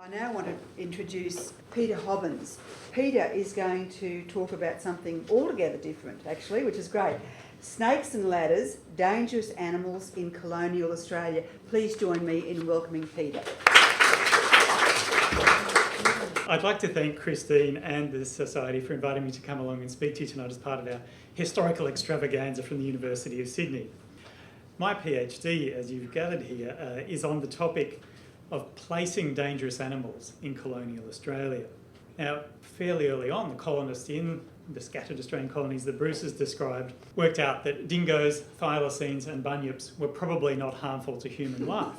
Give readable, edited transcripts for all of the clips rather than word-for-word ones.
I now want to introduce Peter Hobbins. Peter is going to talk about something altogether different, actually, which is great. Snakes and ladders, dangerous animals in colonial Australia. Please join me in welcoming Peter. I'd like to thank Christine and the Society for inviting me to come along and speak to you tonight as part of our historical extravaganza from the University of Sydney. My PhD, as you've gathered here, is on the topic of placing dangerous animals in colonial Australia. Now, fairly early on, the colonists in the scattered Australian colonies that Bruce has described worked out that dingoes, thylacines and bunyips were probably not harmful to human life,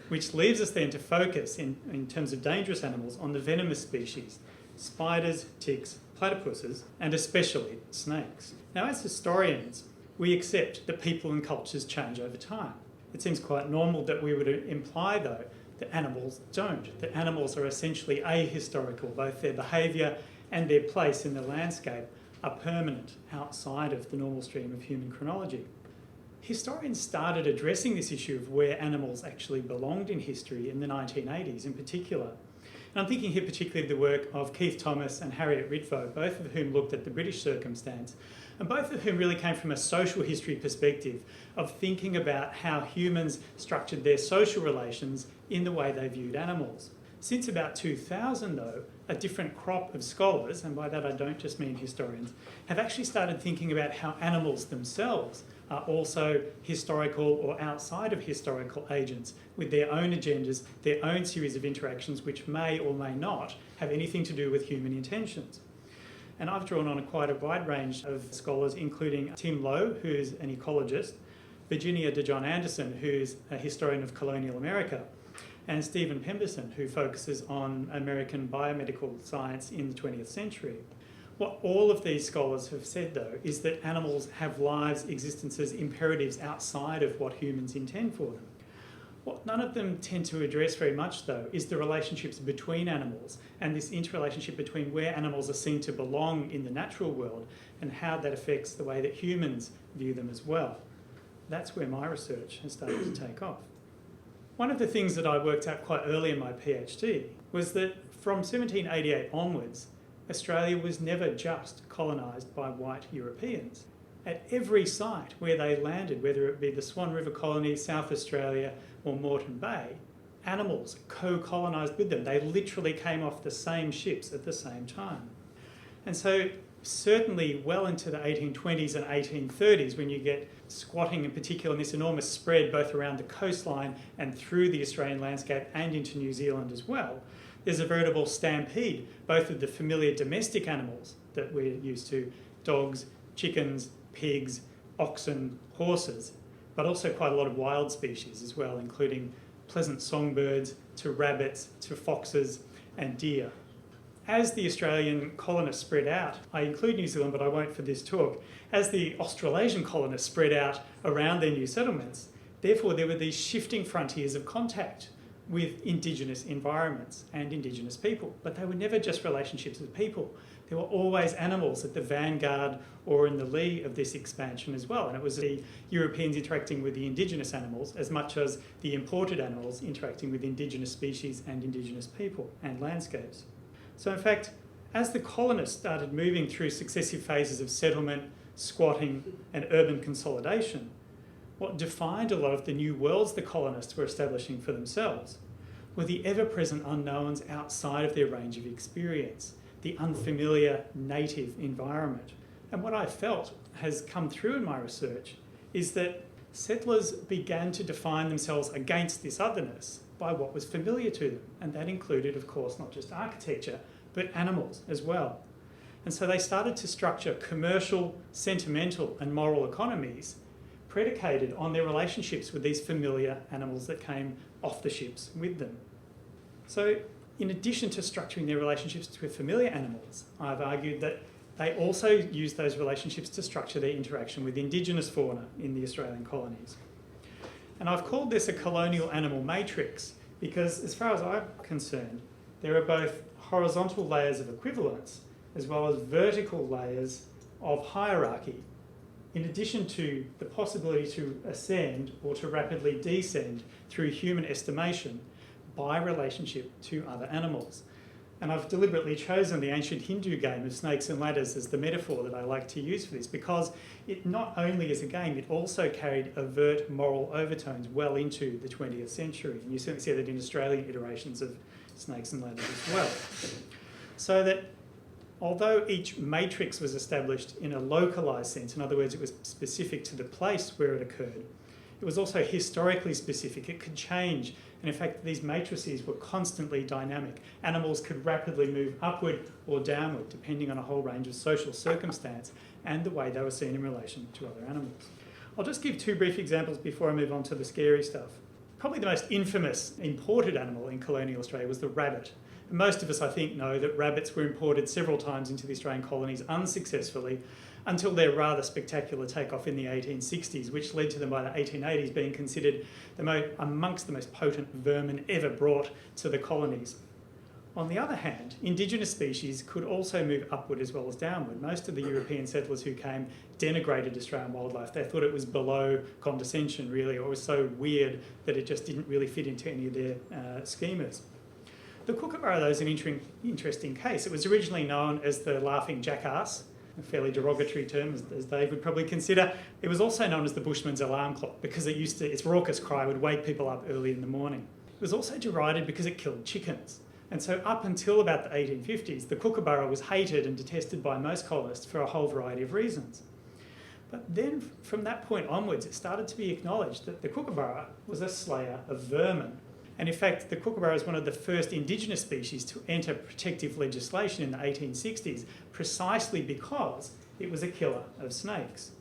which leaves us then to focus, in terms of dangerous animals, on the venomous species, spiders, ticks, platypuses, and especially snakes. Now, as historians, we accept that people and cultures change over time. It seems quite normal that we would imply, though, that animals don't, that animals are essentially ahistorical. Both their behaviour and their place in the landscape are permanent outside of the normal stream of human chronology. Historians started addressing this issue of where animals actually belonged in history in the 1980s in particular. And I'm thinking here particularly of the work of Keith Thomas and Harriet Ritvo, both of whom looked at the British circumstance, and both of whom really came from a social history perspective of thinking about how humans structured their social relations in the way they viewed animals. Since about 2000, though, a different crop of scholars, and by that I don't just mean historians, have actually started thinking about how animals themselves are also historical or outside of historical agents with their own agendas, their own series of interactions which may or may not have anything to do with human intentions. And I've drawn on quite a wide range of scholars, including Tim Lowe, who's an ecologist, Virginia de John Anderson, who's a historian of colonial America, and Stephen Pemberson, who focuses on American biomedical science in the 20th century. What all of these scholars have said, though, is that animals have lives, existences, imperatives outside of what humans intend for them. What none of them tend to address very much, though, is the relationships between animals and this interrelationship between where animals are seen to belong in the natural world and how that affects the way that humans view them as well. That's where my research has started to take off. One of the things that I worked out quite early in my PhD was that from 1788 onwards, Australia was never just colonised by white Europeans. At every site where they landed, whether it be the Swan River Colony, South Australia or Moreton Bay, animals co-colonised with them. They literally came off the same ships at the same time. And so certainly well into the 1820s and 1830s, when you get squatting in particular and this enormous spread both around the coastline and through the Australian landscape and into New Zealand as well, there's a veritable stampede, both of the familiar domestic animals that we're used to, dogs, chickens, pigs, oxen, horses, but also quite a lot of wild species as well, including pleasant songbirds to rabbits to foxes and deer. As the Australian colonists spread out, I include New Zealand, but I won't for this talk, as the Australasian colonists spread out around their new settlements, therefore there were these shifting frontiers of contact with Indigenous environments and Indigenous people. But they were never just relationships with people. There were always animals at the vanguard or in the lee of this expansion as well. And it was the Europeans interacting with the Indigenous animals as much as the imported animals interacting with Indigenous species and Indigenous people and landscapes. So in fact, as the colonists started moving through successive phases of settlement, squatting and urban consolidation, what defined a lot of the new worlds the colonists were establishing for themselves were the ever-present unknowns outside of their range of experience, the unfamiliar native environment. And what I felt has come through in my research is that settlers began to define themselves against this otherness by what was familiar to them. And that included, of course, not just architecture, but animals as well. And so they started to structure commercial, sentimental and moral economies predicated on their relationships with these familiar animals that came off the ships with them. So in addition to structuring their relationships with familiar animals, I've argued that they also used those relationships to structure their interaction with Indigenous fauna in the Australian colonies. And I've called this a colonial animal matrix because, as far as I'm concerned, there are both horizontal layers of equivalence as well as vertical layers of hierarchy, in addition to the possibility to ascend or to rapidly descend through human estimation by relationship to other animals. And I've deliberately chosen the ancient Hindu game of snakes and ladders as the metaphor that I like to use for this, because it not only is a game, it also carried overt moral overtones well into the 20th century. And you certainly see that in Australian iterations of snakes and ladders as well. So that although each matrix was established in a localised sense, in other words, it was specific to the place where it occurred, it was also historically specific. It could change. And in fact, these matrices were constantly dynamic. Animals could rapidly move upward or downward, depending on a whole range of social circumstance and the way they were seen in relation to other animals. I'll just give two brief examples before I move on to the scary stuff. Probably the most infamous imported animal in colonial Australia was the rabbit. And most of us, I think, know that rabbits were imported several times into the Australian colonies unsuccessfully, until their rather spectacular takeoff in the 1860s, which led to them by the 1880s being considered amongst the most potent vermin ever brought to the colonies. On the other hand, indigenous species could also move upward as well as downward. Most of the European settlers who came denigrated Australian wildlife. They thought it was below condescension, really, or it was so weird that it just didn't really fit into any of their schemas. The Kookaburra, though, is an interesting case. It was originally known as the laughing jackass, a fairly derogatory term, as Dave would probably consider. It was also known as the bushman's alarm clock because its raucous cry would wake people up early in the morning. It was also derided because it killed chickens. And so up until about the 1850s, the Kookaburra was hated and detested by most colonists for a whole variety of reasons. But then from that point onwards, it started to be acknowledged that the Kookaburra was a slayer of vermin. And in fact, the Kookaburra is one of the first indigenous species to enter protective legislation in the 1860s, precisely because it was a killer of snakes.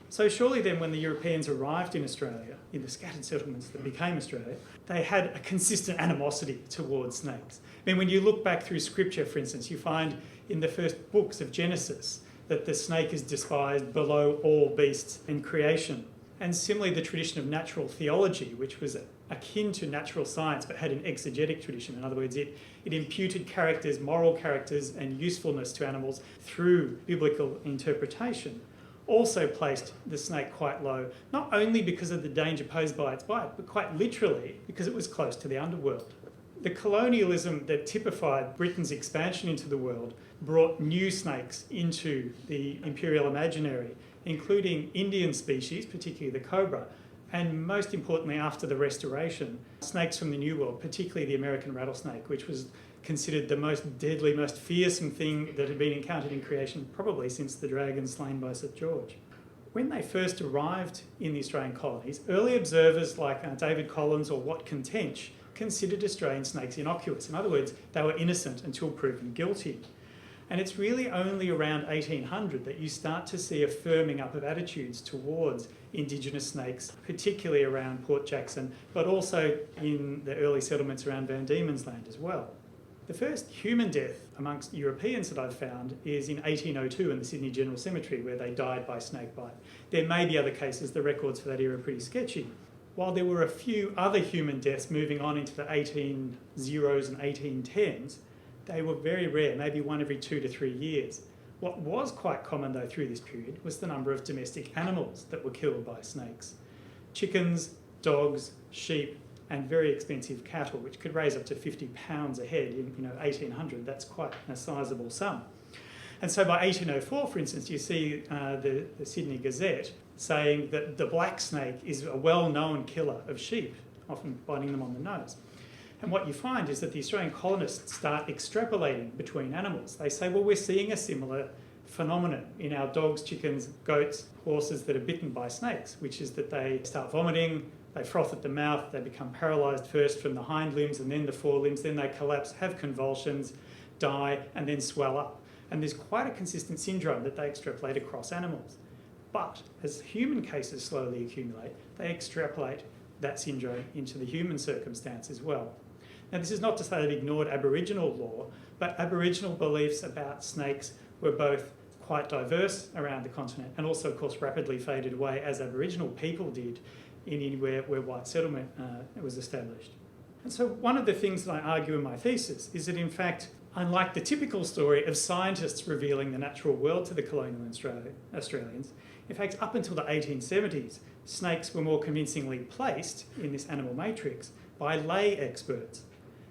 So surely then when the Europeans arrived in Australia, in the scattered settlements that became Australia, they had a consistent animosity towards snakes. I mean, when you look back through scripture, for instance, you find in the first books of Genesis that the snake is despised below all beasts in creation. And similarly, the tradition of natural theology, which was akin to natural science but had an exegetic tradition. In other words, it imputed characters, moral characters and usefulness to animals through biblical interpretation, also placed the snake quite low, not only because of the danger posed by its bite, but quite literally because it was close to the underworld. The colonialism that typified Britain's expansion into the world brought new snakes into the imperial imaginary, including Indian species, particularly the cobra, and most importantly, after the Restoration, snakes from the New World, particularly the American rattlesnake, which was considered the most deadly, most fearsome thing that had been encountered in creation probably since the dragon slain by St George. When they first arrived in the Australian colonies, early observers like David Collins or Watkin Tench considered Australian snakes innocuous. In other words, they were innocent until proven guilty. And it's really only around 1800 that you start to see a firming up of attitudes towards indigenous snakes, particularly around Port Jackson, but also in the early settlements around Van Diemen's Land as well. The first human death amongst Europeans that I've found is in 1802 in the Sydney General Cemetery, where they died by snake bite. There may be other cases, the records for that era are pretty sketchy. While there were a few other human deaths moving on into the 1800s and 1810s, they were very rare, maybe one every 2 to 3 years. What was quite common, though, through this period was the number of domestic animals that were killed by snakes. Chickens, dogs, sheep, and very expensive cattle, which could raise up to 50 pounds a head in 1800. That's quite a sizable sum. And so by 1804, for instance, you see the Sydney Gazette saying that the black snake is a well-known killer of sheep, often biting them on the nose. And what you find is that the Australian colonists start extrapolating between animals. They say, well, we're seeing a similar phenomenon in our dogs, chickens, goats, horses that are bitten by snakes, which is that they start vomiting, they froth at the mouth, they become paralysed first from the hind limbs and then the forelimbs, then they collapse, have convulsions, die, and then swell up. And there's quite a consistent syndrome that they extrapolate across animals. But as human cases slowly accumulate, they extrapolate that syndrome into the human circumstance as well. Now, this is not to say they've ignored Aboriginal law, but Aboriginal beliefs about snakes were both quite diverse around the continent and also, of course, rapidly faded away as Aboriginal people did in anywhere where white settlement was established. And so one of the things that I argue in my thesis is that, in fact, unlike the typical story of scientists revealing the natural world to the colonial Australians, in fact, up until the 1870s, snakes were more convincingly placed in this animal matrix by lay experts.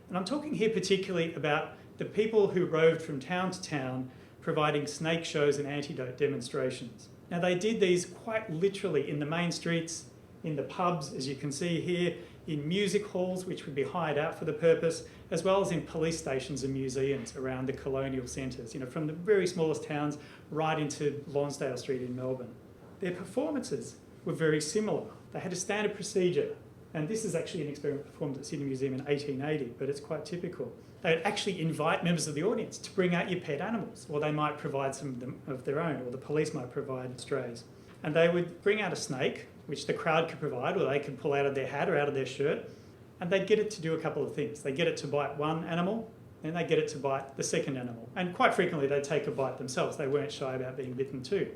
And I'm talking here particularly about the people who roved from town to town providing snake shows and antidote demonstrations. Now they did these quite literally in the main streets, in the pubs, as you can see here, in music halls, which would be hired out for the purpose, as well as in police stations and museums around the colonial centres, from the very smallest towns right into Lonsdale Street in Melbourne. Their performances were very similar. They had a standard procedure, and this is actually an experiment performed at Sydney Museum in 1880, but it's quite typical. They'd actually invite members of the audience to bring out your pet animals, or they might provide some of them of their own, or the police might provide strays. And they would bring out a snake, which the crowd could provide, or they could pull out of their hat or out of their shirt, and they'd get it to do a couple of things. They'd get it to bite one animal, then they'd get it to bite the second animal. And quite frequently they'd take a bite themselves. They weren't shy about being bitten too.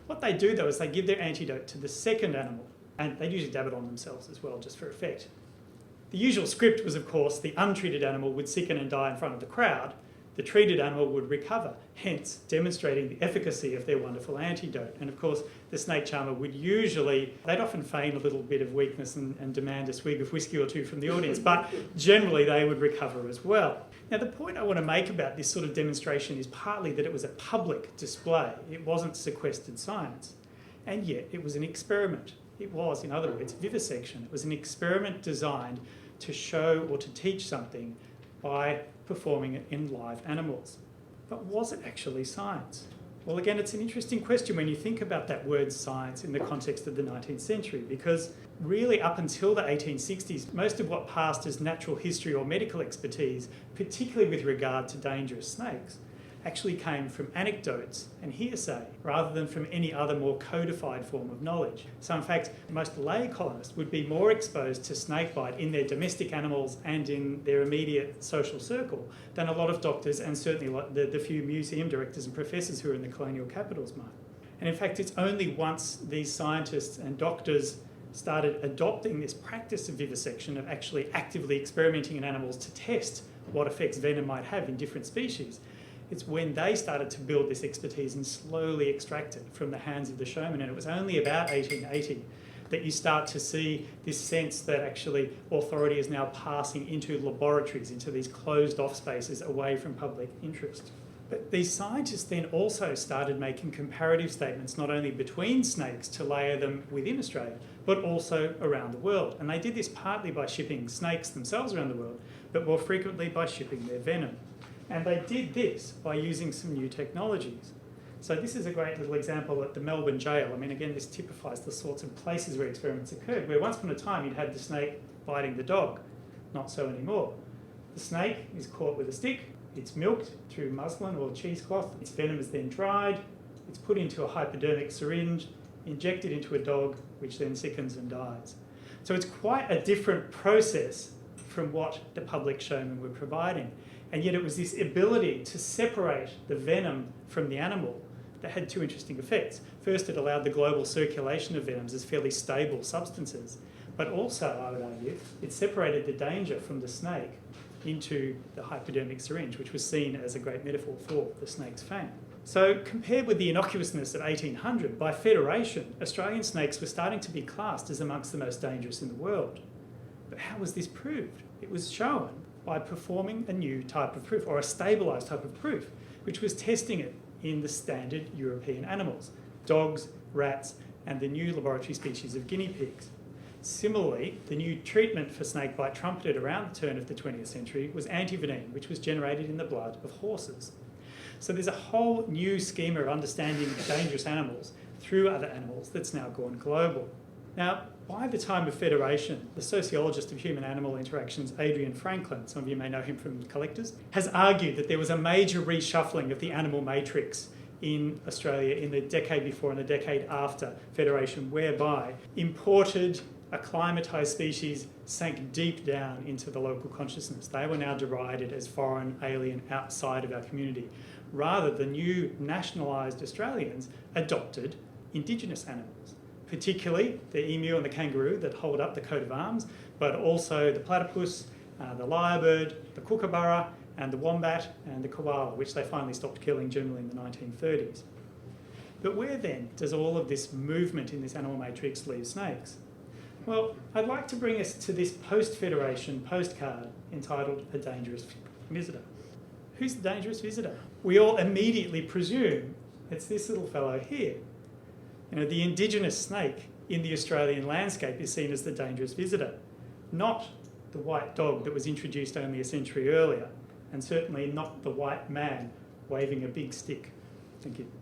What they do though is they give their antidote to the second animal, and they'd usually dab it on themselves as well, just for effect. The usual script was, of course, the untreated animal would sicken and die in front of the crowd. The treated animal would recover, hence demonstrating the efficacy of their wonderful antidote. And of course, the snake charmer would they'd often feign a little bit of weakness and demand a swig of whiskey or two from the audience, but generally they would recover as well. Now, the point I want to make about this sort of demonstration is partly that it was a public display. It wasn't sequestered science. And yet it was an experiment. It was, in other words, vivisection. It was an experiment designed to show or to teach something by performing it in live animals. But was it actually science? Well, again, it's an interesting question when you think about that word science in the context of the 19th century, because really up until the 1860s, most of what passed as natural history or medical expertise, particularly with regard to dangerous snakes, actually came from anecdotes and hearsay rather than from any other more codified form of knowledge. So in fact, most lay colonists would be more exposed to snakebite in their domestic animals and in their immediate social circle than a lot of doctors and certainly the few museum directors and professors who are in the colonial capitals might. And in fact, it's only once these scientists and doctors started adopting this practice of vivisection, of actually actively experimenting in animals to test what effects venom might have in different species, it's when they started to build this expertise and slowly extract it from the hands of the showman. And it was only about 1880 that you start to see this sense that actually authority is now passing into laboratories, into these closed off spaces away from public interest. But these scientists then also started making comparative statements not only between snakes to layer them within Australia, but also around the world. And they did this partly by shipping snakes themselves around the world, but more frequently by shipping their venom. And they did this by using some new technologies. So this is a great little example at the Melbourne jail. I mean, again, this typifies the sorts of places where experiments occurred, where once upon a time you'd had the snake biting the dog. Not so anymore. The snake is caught with a stick, it's milked through muslin or cheesecloth, its venom is then dried, it's put into a hypodermic syringe, injected into a dog, which then sickens and dies. So it's quite a different process from what the public showmen were providing. And yet it was this ability to separate the venom from the animal that had two interesting effects. First, it allowed the global circulation of venoms as fairly stable substances. But also, I would argue, it separated the danger from the snake into the hypodermic syringe, which was seen as a great metaphor for the snake's fang. So compared with the innocuousness of 1800, by federation, Australian snakes were starting to be classed as amongst the most dangerous in the world. But how was this proved? It was shown by performing a new type of proof, or a stabilised type of proof, which was testing it in the standard European animals, dogs, rats, and the new laboratory species of guinea pigs. Similarly, the new treatment for snakebite trumpeted around the turn of the 20th century was antivenin, which was generated in the blood of horses. So there's a whole new schema of understanding dangerous animals through other animals that's now gone global. Now, by the time of Federation, the sociologist of human-animal interactions, Adrian Franklin, some of you may know him from Collectors, has argued that there was a major reshuffling of the animal matrix in Australia in the decade before and the decade after Federation, whereby imported, acclimatised species sank deep down into the local consciousness. They were now derided as foreign, alien, outside of our community. Rather, the new nationalised Australians adopted Indigenous animals, particularly the emu and the kangaroo that hold up the coat of arms, but also the platypus, the lyrebird, the kookaburra, and the wombat and the koala, which they finally stopped killing generally in the 1930s. But where then does all of this movement in this animal matrix leave snakes? Well, I'd like to bring us to this post-Federation postcard entitled A Dangerous Visitor. Who's the dangerous visitor? We all immediately presume it's this little fellow here. You know, the indigenous snake in the Australian landscape is seen as the dangerous visitor, not the white dog that was introduced only a century earlier, and certainly not the white man waving a big stick. Thank you.